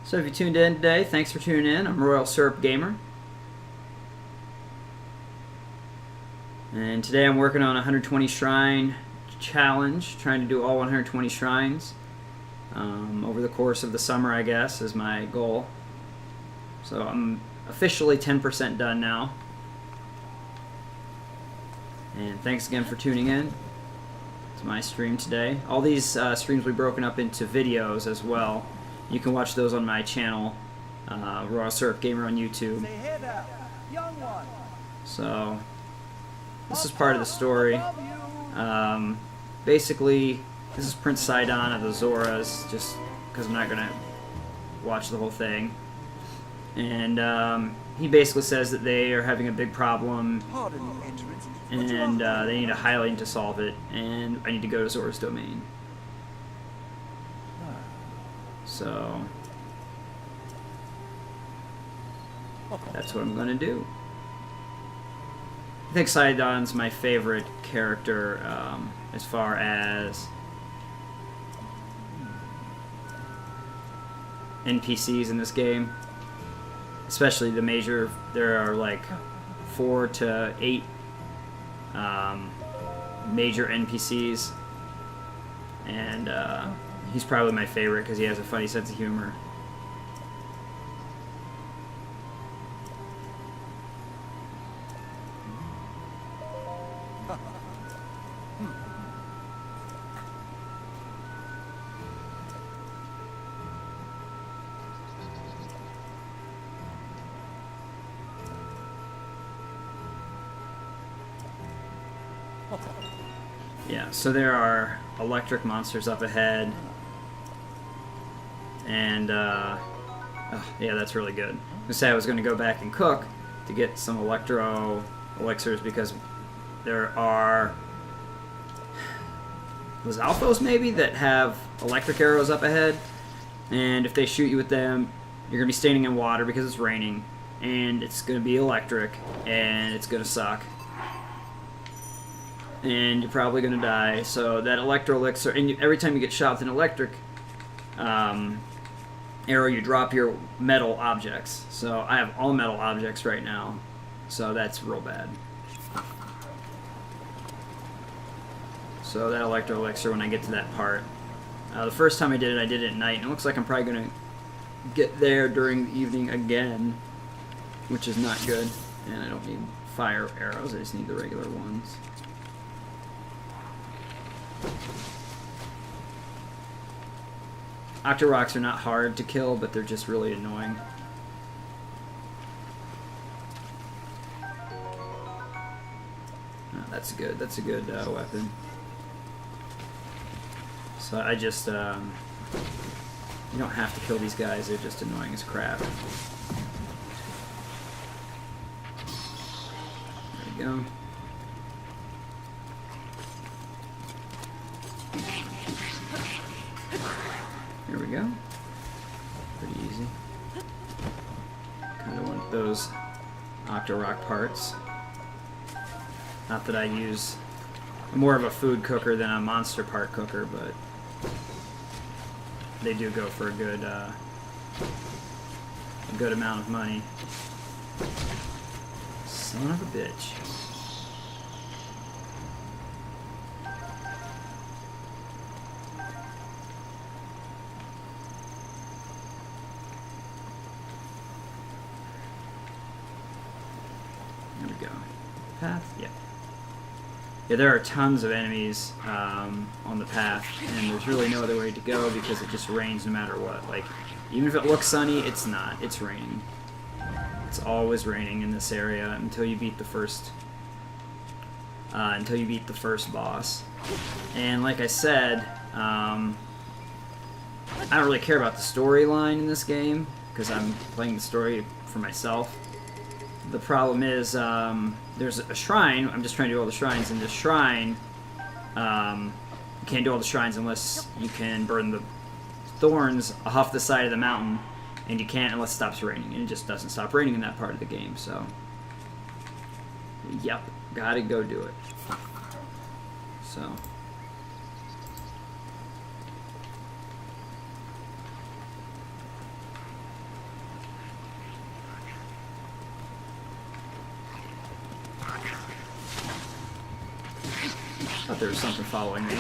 So if you tuned in today, thanks for tuning in. I'm Royal Syrup Gamer. And today I'm working on a 120 shrine challenge, trying to do all 120 shrines over the course of the summer, I guess, is my goal. So I'm officially 10% done now. And thanks again for tuning in to my stream today. All these streams will be broken up into videos as well. You can watch those on my channel, Royal Syrup Gamer on YouTube. So this is part of the story. Basically, this is Prince Sidon of the Zoras, just because I'm not going to watch the whole thing. And he basically says that they are having a big problem, and they need a highlight to solve it, and I need to go to Zora's domain. So that's what I'm going to do. I think Sidon's my favorite character as far as NPCs in this game. Especially the major, there are like 4 to 8 major NPCs. And he's probably my favorite because he has a funny sense of humor. Yeah, so there are electric monsters up ahead. And, oh, yeah, that's really good. I said I was going to go back and cook to get some electro elixirs because there are Lizalfos maybe that have electric arrows up ahead. And if they shoot you with them, you're going to be standing in water because it's raining. And it's going to be electric. And it's going to suck. And you're probably going to die. So that electro elixir, and every time you get shot with an electric arrow, you drop your metal objects. So I have all metal objects right now. So that's real bad. So that electro elixir, when I get to that part. The first time I did it at night. And it looks like I'm probably going to get there during the evening again. Which is not good. And I don't need fire arrows. I just need the regular ones. Octoroks are not hard to kill, but they're just really annoying. Oh, that's good. That's a good weapon. So I just, you don't have to kill these guys. They're just annoying as crap. There we go. Here we go. Pretty easy. Kind of want those Octorok parts. Not that I use... I'm more of a food cooker than a monster part cooker, but they do go for a good amount of money. Son of a bitch. Path? Yeah. Yeah, there are tons of enemies on the path, and there's really no other way to go because it just rains no matter what. Like, even if it looks sunny, it's not. It's raining. It's always raining in this area until you beat the first boss. And like I said, I don't really care about the storyline in this game because I'm playing the story for myself. The problem is, there's a shrine. I'm just trying to do all the shrines. In this shrine, you can't do all the shrines unless you can burn the thorns off the side of the mountain, and you can't unless it stops raining. And it just doesn't stop raining in that part of the game. So, yep, gotta go do it. So. thought there was something following me.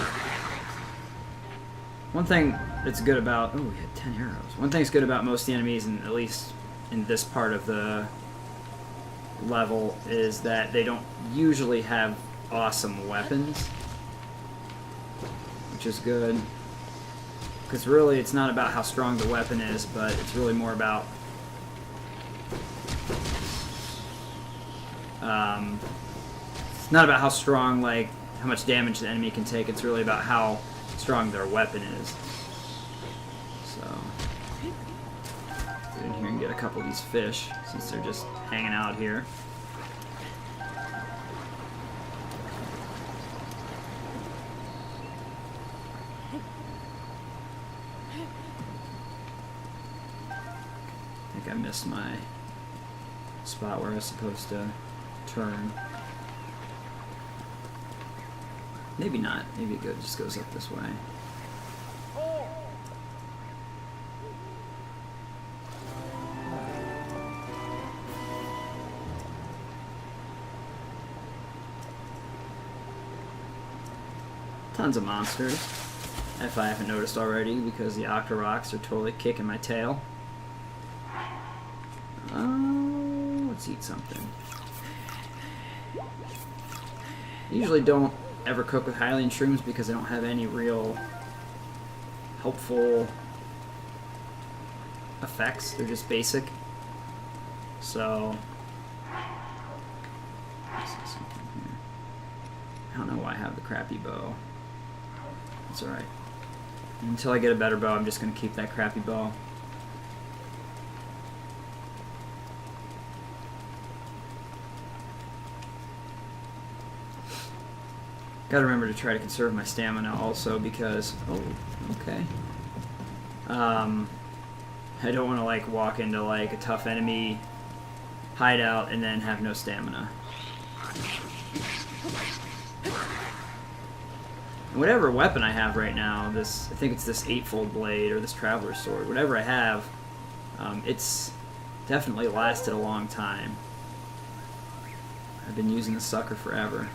One thing that's good about... Oh, we had 10 arrows. One thing that's good about most of the enemies, and at least in this part of the level, is that they don't usually have awesome weapons. Which is good. Because really, it's not about how strong the weapon is, but it's really more about... it's not about how strong, like, how much damage the enemy can take. It's really about how strong their weapon is. So, get in here and get a couple of these fish, since they're just hanging out here. I think I missed my spot where I was supposed to turn. Maybe not. Maybe it just goes up this way. Tons of monsters, if I haven't noticed already, because the Octoroks are totally kicking my tail. Let's eat something. I usually don't ever cook with Hylian shrooms because they don't have any real helpful effects. They're just basic. So, I see something here. I don't know why I have the crappy bow. It's alright. Until I get a better bow, I'm just going to keep that crappy bow. Gotta remember to try to conserve my stamina also because... Oh, okay. I don't want to, like, walk into, like, a tough enemy hideout and then have no stamina. And whatever weapon I have right now, this, I think it's this eightfold blade or this traveler's sword, whatever I have, it's definitely lasted a long time. I've been using the sucker forever.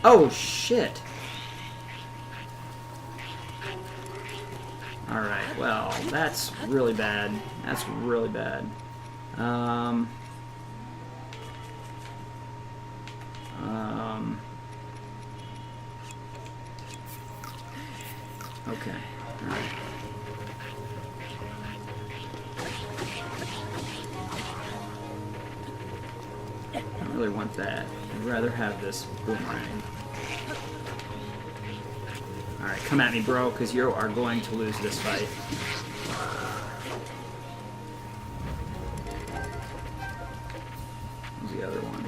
Oh, shit. Alright, well, that's really bad. That's really bad. Okay. Alright. I don't really want that. I'd rather have this boomerang. Alright, come at me, bro, because you are going to lose this fight. Where's the other one?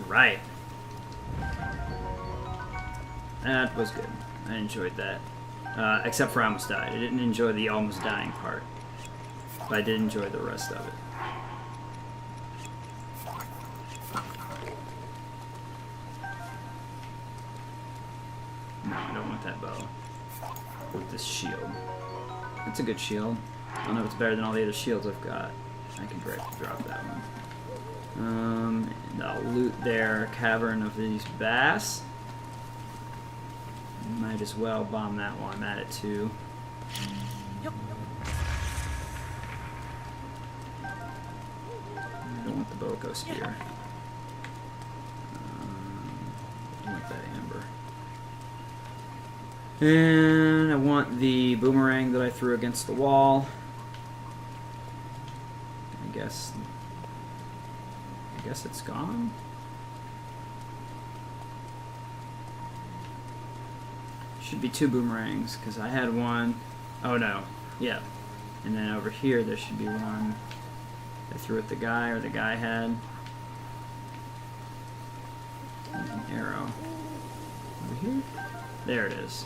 Right. That was good. I enjoyed that. Except for I almost died. I didn't enjoy the almost dying part. But I did enjoy the rest of it. No, I don't want that bow. With this shield. It's a good shield. I don't know if it's better than all the other shields I've got. I can drop that one. And I'll loot their cavern of these bass. Might as well bomb that while I'm at it too. I don't want the Boko spear. I want that amber. And I want the boomerang that I threw against the wall. I guess it's gone. Should be two boomerangs because I had one. Oh no, yeah. And then over here there should be one I threw at the guy, or the guy had. There's an arrow. Over here? There it is.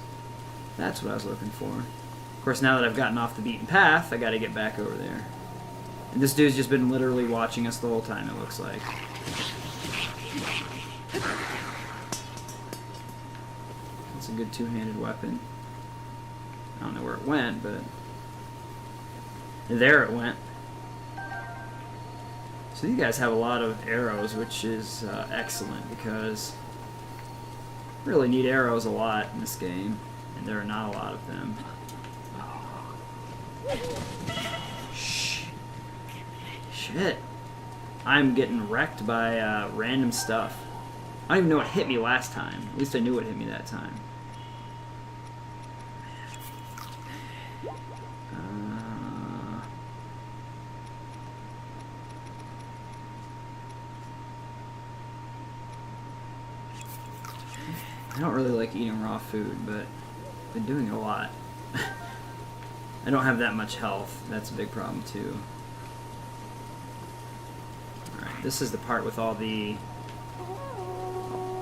That's what I was looking for. Of course, now that I've gotten off the beaten path, I gotta get back over there. This dude's just been literally watching us the whole time, it looks like. That's a good two-handed weapon. I don't know where it went, but... there it went. So these guys have a lot of arrows, which is excellent, because you really need arrows a lot in this game, and there are not a lot of them. Shit. I'm getting wrecked by random stuff. I don't even know what hit me last time. At least I knew what hit me that time. I don't really like eating raw food, but I've been doing it a lot. I don't have that much health. That's a big problem, too. Alright, this is the part with all the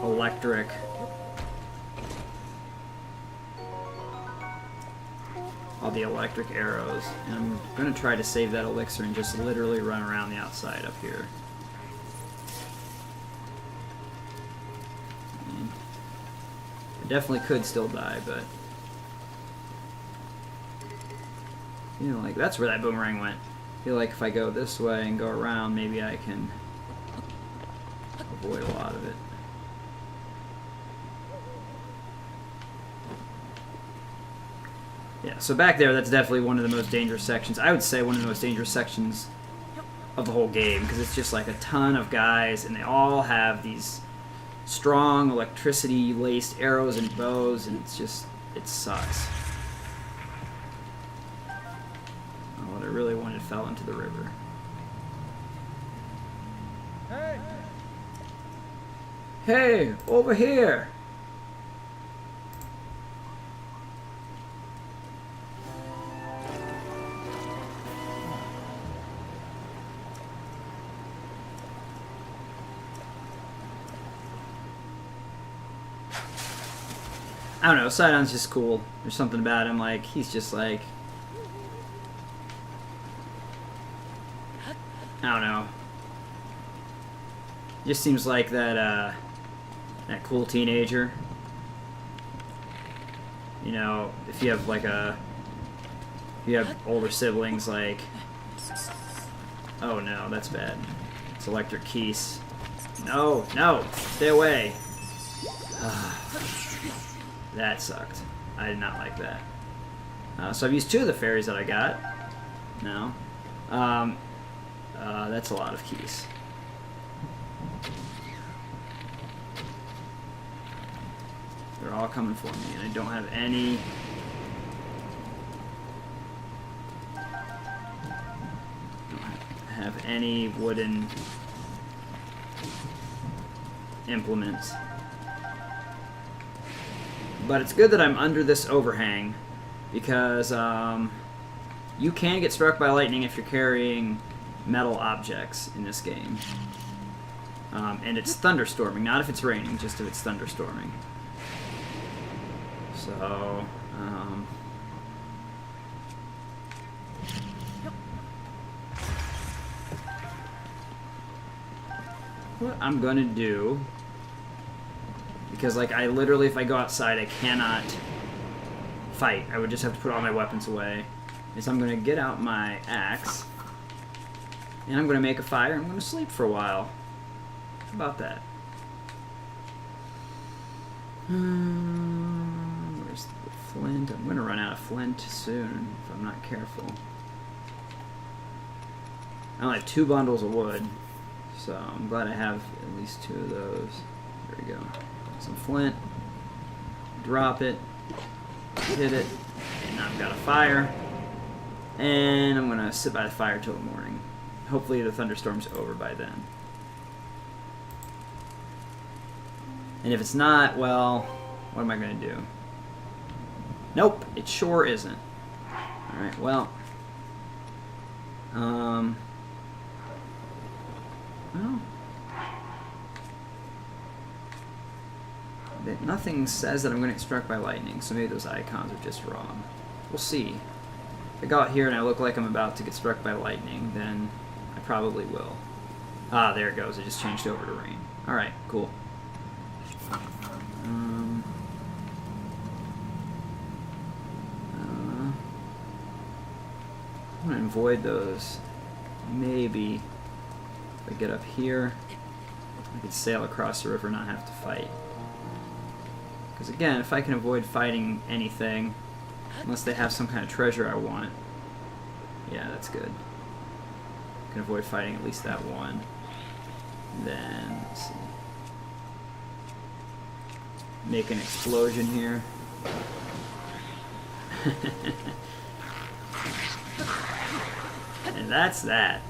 electric... all the electric arrows. And I'm going to try to save that elixir and just literally run around the outside up here. I definitely could still die, but... you know, like, that's where that boomerang went. I feel like if I go this way and go around, maybe I can avoid a lot of it. Yeah, so back there, that's definitely one of the most dangerous sections. I would say one of the most dangerous sections of the whole game, because it's just like a ton of guys, and they all have these strong electricity-laced arrows and bows, and it's just, it sucks. Oh, what I really wanted fell into the river. Hey! Hey, over here! I don't know, Sidon's just cool. There's something about him, like, he's just like... I don't know. Just seems like that, that cool teenager. You know, if you have, like, if you have older siblings, like... oh no, that's bad. It's Electric Keys. No, no, stay away. That sucked. I did not like that. So I've used 2 of the fairies that I got. No. That's a lot of keys. They're all coming for me, and I don't have any... have any wooden implements. But it's good that I'm under this overhang, because you can get struck by lightning if you're carrying metal objects in this game. And it's thunderstorming, not if it's raining, just if it's thunderstorming. So, what I'm gonna do... because, like, I literally, if I go outside, I cannot fight. I would just have to put all my weapons away. Is I'm going to get out my axe, and I'm going to make a fire, and I'm going to sleep for a while. How about that? Where's the flint? I'm going to run out of flint soon, if I'm not careful. I only have 2 bundles of wood, so I'm glad I have at least 2 of those. There we go. Some flint, drop it, hit it, and now I've got a fire, and I'm gonna sit by the fire till the morning. Hopefully the thunderstorm's over by then. And if it's not, well, what am I gonna do? Nope, it sure isn't. Alright, well, well, nothing says that I'm going to get struck by lightning, so maybe those icons are just wrong. We'll see. If I go out here and I look like I'm about to get struck by lightning, then probably will. Ah, there it goes. It just changed over to rain. Alright, cool. I'm going to avoid those. Maybe if I get up here, I could sail across the river and not have to fight. Because again, if I can avoid fighting anything, unless they have some kind of treasure I want, yeah, that's good. I can avoid fighting at least that one. Then, let's see. Make an explosion here. And that's that.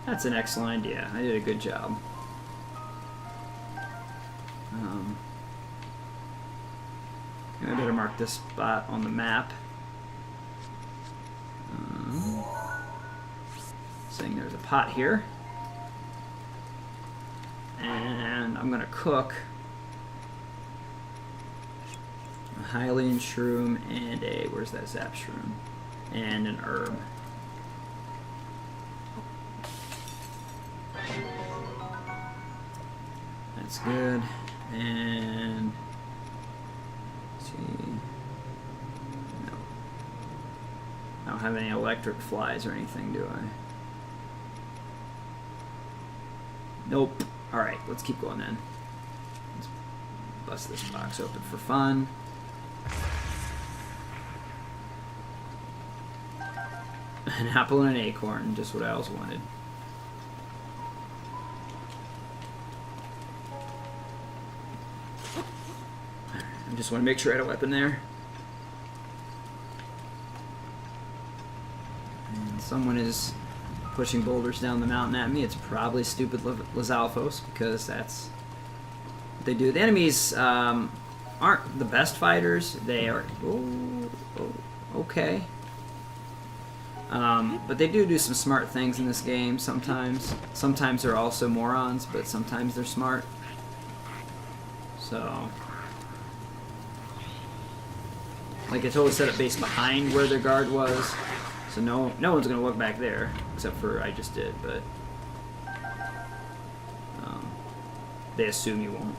That's an excellent idea. I did a good job. I better mark this spot on the map. Saying there's a pot here. And I'm going to cook a Hylian shroom and a, where's that zap shroom? And an herb. That's good. And let's see. No. I don't have any electric flies or anything, do I? Nope. Alright, let's keep going then. Let's bust this box open for fun. An apple and an acorn, just what I always wanted. I just want to make sure I had a weapon there. And someone is pushing boulders down the mountain at me. It's probably stupid Lizalfos, because that's what they do. The enemies aren't the best fighters. They are... okay. But they do some smart things in this game sometimes. Sometimes they're also morons, but sometimes they're smart. So... like, it's always set up base behind where their guard was. So no one's going to look back there, except for I just did, but they assume you won't.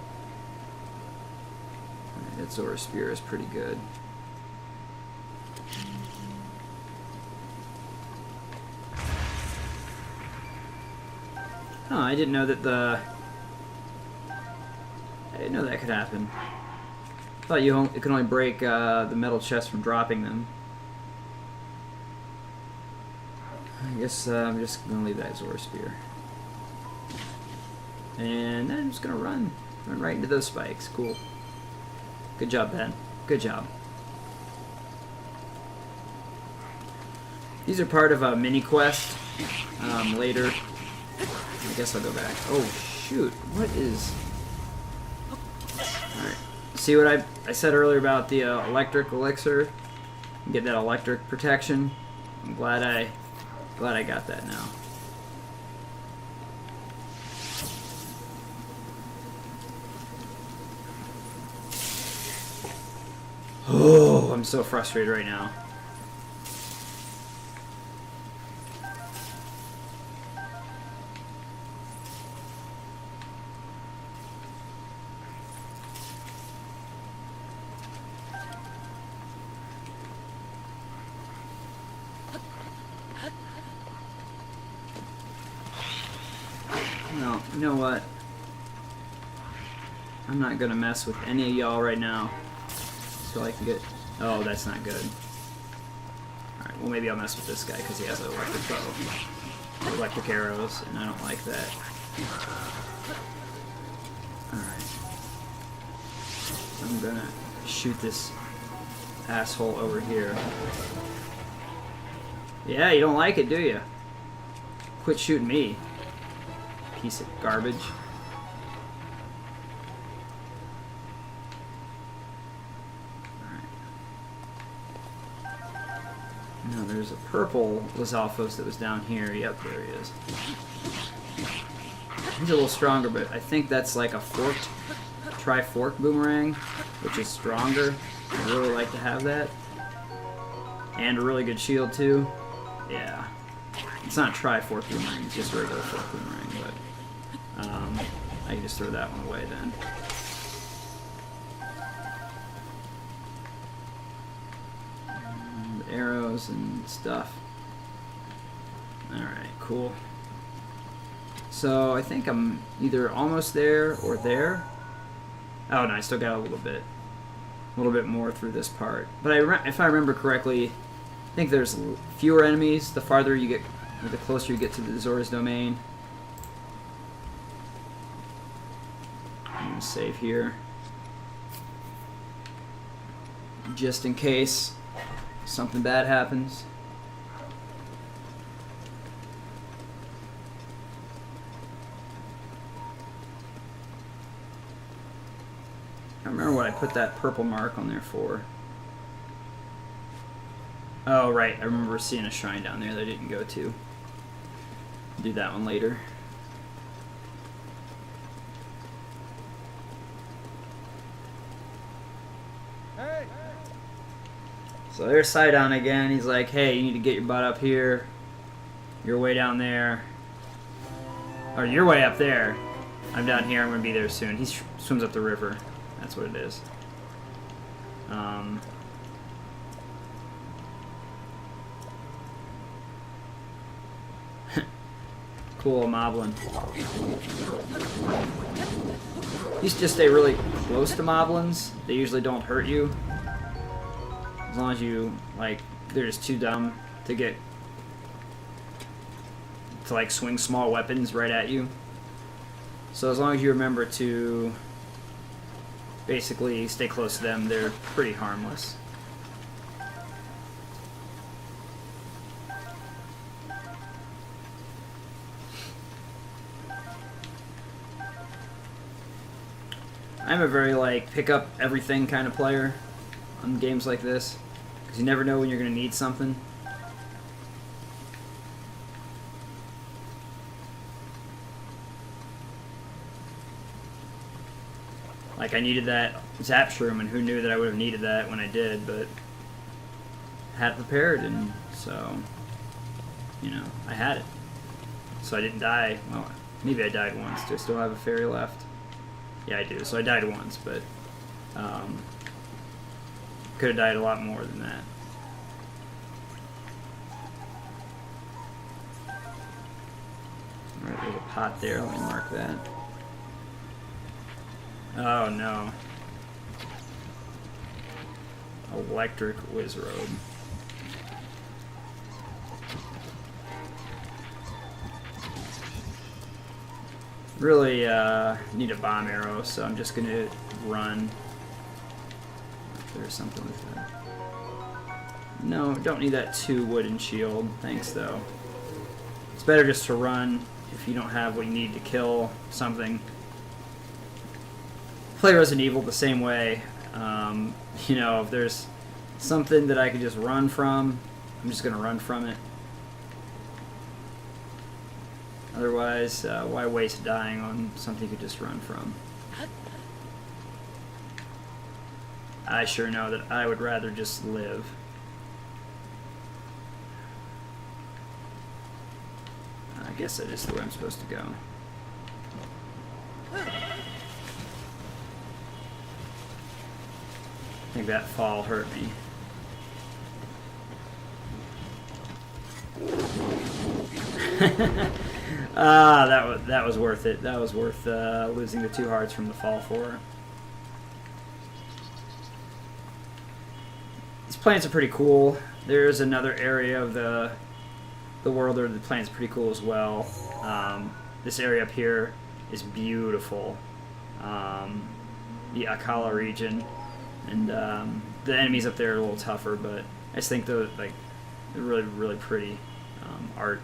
Right, that Zora Spear is pretty good. Oh, I didn't know that I didn't know that could happen. I thought it could only break the metal chest from dropping them. I guess I'm just going to leave that Zora Spear. And then I'm just going to run right into those spikes. Cool. Good job, Ben. Good job. These are part of a mini quest later. I guess I'll go back. Oh, shoot. What is... Alright. See what I said earlier about the electric elixir? Get that electric protection. I'm glad I got that now. Oh, I'm so frustrated right now. No, you know what? I'm not gonna mess with any of y'all right now. So I can get... Oh, that's not good. Alright, well maybe I'll mess with this guy because he has an electric bow. Electric arrows, and I don't like that. Alright. I'm gonna shoot this asshole over here. Yeah, you don't like it, do you? Quit shooting me. Piece of garbage. No, there's a purple Lizalfos that was down here. Yep, there he is. He's a little stronger, but I think that's like a forked, tri-fork boomerang, which is stronger. I'd really like to have that. And a really good shield, too. Yeah. It's not Triforce Boomerang, it's just a regular Force Boomerang, but I can just throw that one away then. Arrows and stuff. Alright, cool. So I think I'm either almost there or there. Oh no, I still got a little bit more through this part. But if I remember correctly, I think there's fewer enemies the farther you get, or the closer you get to the Zora's domain. I'm gonna save here, just in case something bad happens. I remember what I put that purple mark on there for. Oh, right. I remember seeing a shrine down there that I didn't go to. Do that one later. Hey. So there's Sidon again. He's like, hey, you need to get your butt up here. You're way down there. Or you're way up there. I'm down here. I'm going to be there soon. He swims up the river. That's what it is. Cool moblin. You should just stay really close to moblins. They usually don't hurt you. As long as you, like, they're just too dumb to get to, like, swing small weapons right at you. So as long as you remember to basically stay close to them, they're pretty harmless. I'm a very, like, pick up everything kind of player on games like this, because you never know when you're going to need something. Like, I needed that Zap Shroom, and who knew that I would have needed that when I did, but I had it prepared, and so, you know, I had it. So I didn't die. Well, maybe I died once. Do I still have a fairy left? Yeah, I do. So I died once, but could have died a lot more than that. Alright, there's a pot there. Let me mark that. Oh no. Electric Wizrobe. Really need a bomb arrow, so I'm just gonna run. If there's something with that. No, don't need that 2 wooden shield. Thanks though. It's better just to run if you don't have what you need to kill something. Play Resident Evil the same way. You know, if there's something that I can just run from, I'm just gonna run from it. Otherwise, why waste dying on something you could just run from? I sure know that I would rather just live. I guess that is the way I'm supposed to go. I think that fall hurt me. That was worth it. That was worth losing the 2 hearts from the fall for. These plants are pretty cool. There's another area of the world where the plants are pretty cool as well. This area up here is beautiful. The Akala region, and the enemies up there are a little tougher, but I just think they're really, really pretty art.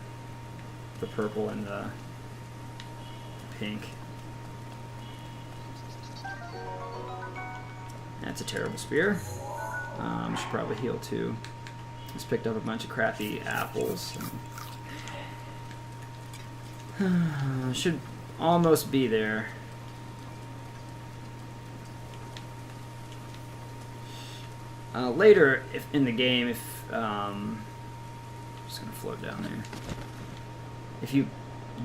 The purple and the pink. That's a terrible spear. Should probably heal too. Just picked up a bunch of crappy apples. Should almost be there. Later, if in the game, if just gonna float down there. If you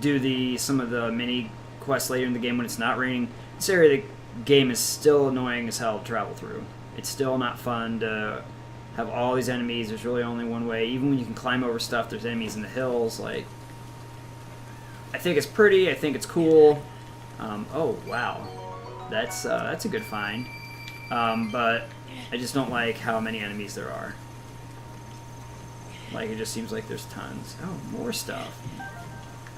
do some of the mini quests later in the game when it's not raining, this area of the game is still annoying as hell to travel through. It's still not fun to have all these enemies. There's really only one way. Even when you can climb over stuff, there's enemies in the hills. Like, I think it's pretty. I think it's cool. Oh wow, that's a good find. But I just don't like how many enemies there are. Like, it just seems like there's tons. Oh, more stuff.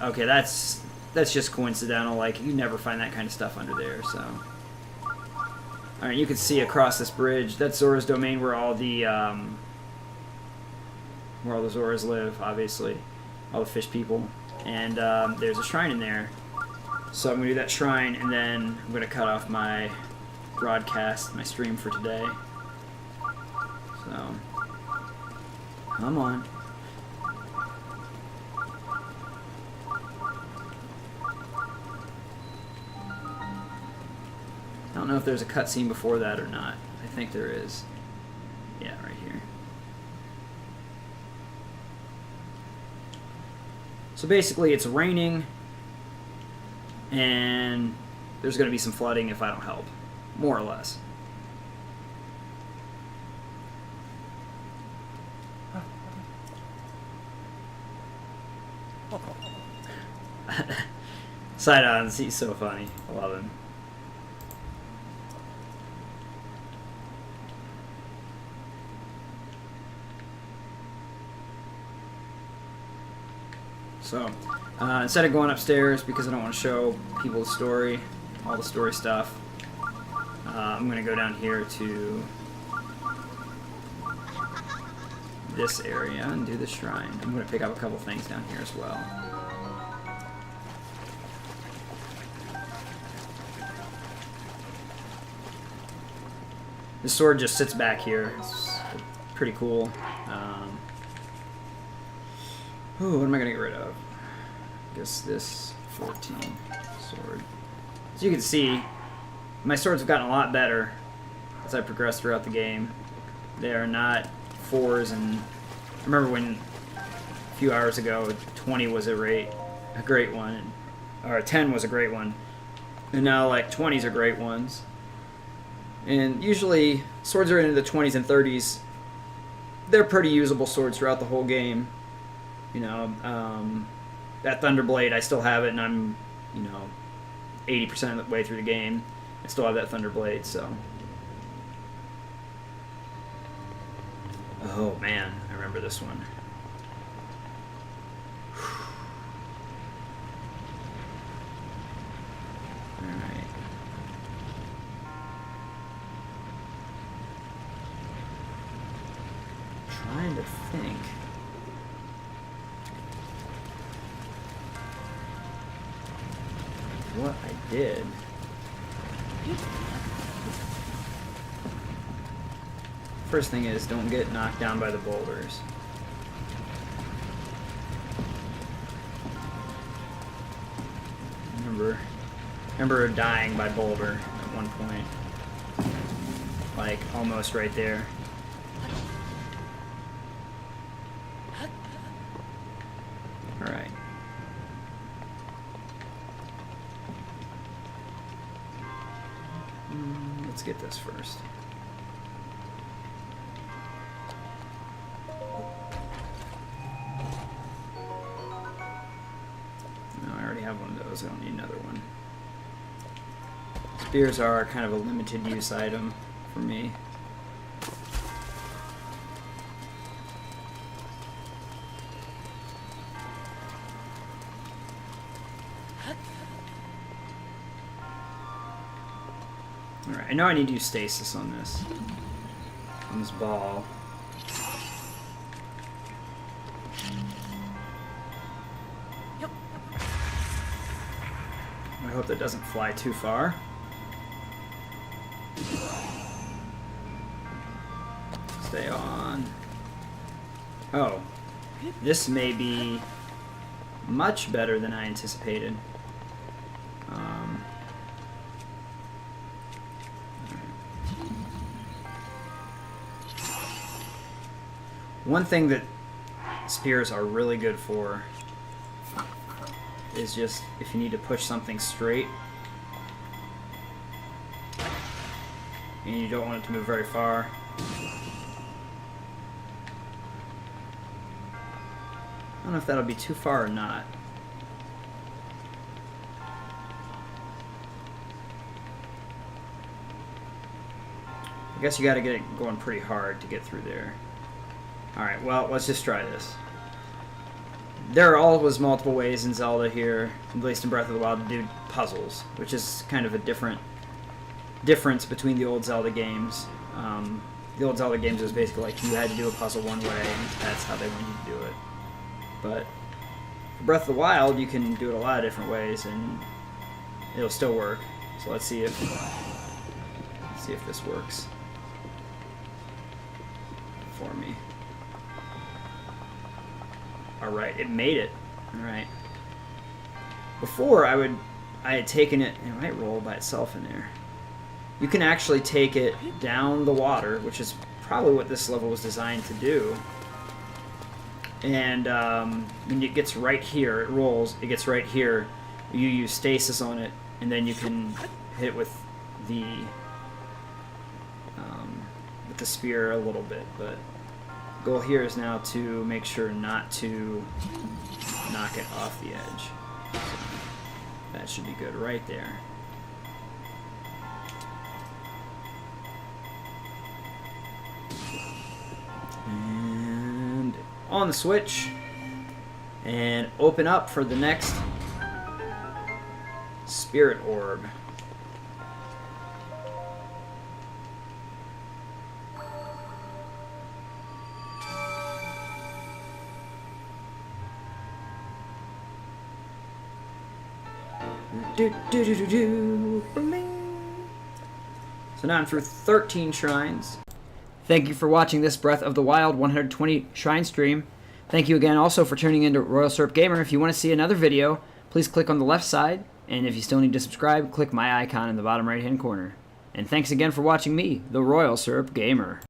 Okay, that's just coincidental. Like, you never find that kind of stuff under there, so. Alright, you can see across this bridge. That's Zora's domain, where all the Zoras live, obviously. All the fish people. And there's a shrine in there. So I'm going to do that shrine, and then I'm going to cut off my broadcast, my stream for today. So, come on. I don't know if there's a cutscene before that or not. I think there is. Yeah, right here. So basically it's raining, and there's going to be some flooding if I don't help. More or less. Sidons, he's so funny. I love him. So, instead of going upstairs, because I don't want to show people the story, all the story stuff, I'm going to go down here to this area and do the shrine. I'm going to pick up a couple things down here as well. This sword just sits back here. It's pretty cool. Ooh, what am I going to get rid of? I guess this 14 sword. As you can see, my swords have gotten a lot better as I progress throughout the game. They are not 4s, and I remember when a few hours ago 20 was a great one, or 10 was a great one, and now like 20s are great ones. And usually swords are into the 20s and 30s. They're pretty usable swords throughout the whole game. You know, that Thunderblade, I still have it, and I'm, 80% of the way through the game. I still have that Thunderblade, so. Oh, man, I remember this one. Alright. Trying to think. What I did. First thing is, don't get knocked down by the boulders. Remember dying by boulder at one point. Like, almost right there. Alright. Let's get this first. No, I already have one of those. I don't need another one. Spears are kind of a limited use item for me. Alright, I know I need to use stasis on this ball. I hope that doesn't fly too far. Stay on. Oh, this may be much better than I anticipated. One thing that spears are really good for is just if you need to push something straight and you don't want it to move very far. I don't know if that'll be too far or not. I guess you gotta get it going pretty hard to get through there. Alright, well, let's just try this. There are always multiple ways in Zelda here, at least in Breath of the Wild, to do puzzles, which is kind of a difference between the old Zelda games. The old Zelda games was basically like you had to do a puzzle one way, and that's how they wanted you to do it. But for Breath of the Wild, you can do it a lot of different ways, and it'll still work. So let's see if this works for me. Alright, it made it. Alright. Before, I had taken it, and it might roll by itself in there. You can actually take it down the water, which is probably what this level was designed to do. And when it gets right here, it rolls, it gets right here, you use stasis on it, and then you can hit it with the spear a little bit, but the goal here is now to make sure not to knock it off the edge. So that should be good right there. And on the switch, and open up for the next spirit orb. So now I'm through 13 shrines. Thank you for watching this Breath of the Wild 120 shrine stream. Thank you again also for tuning into Royal Syrup Gamer. If you want to see another video, please click on the left side, and if you still need to subscribe, click my icon in the bottom right hand corner. And thanks again for watching me, the Royal Syrup Gamer.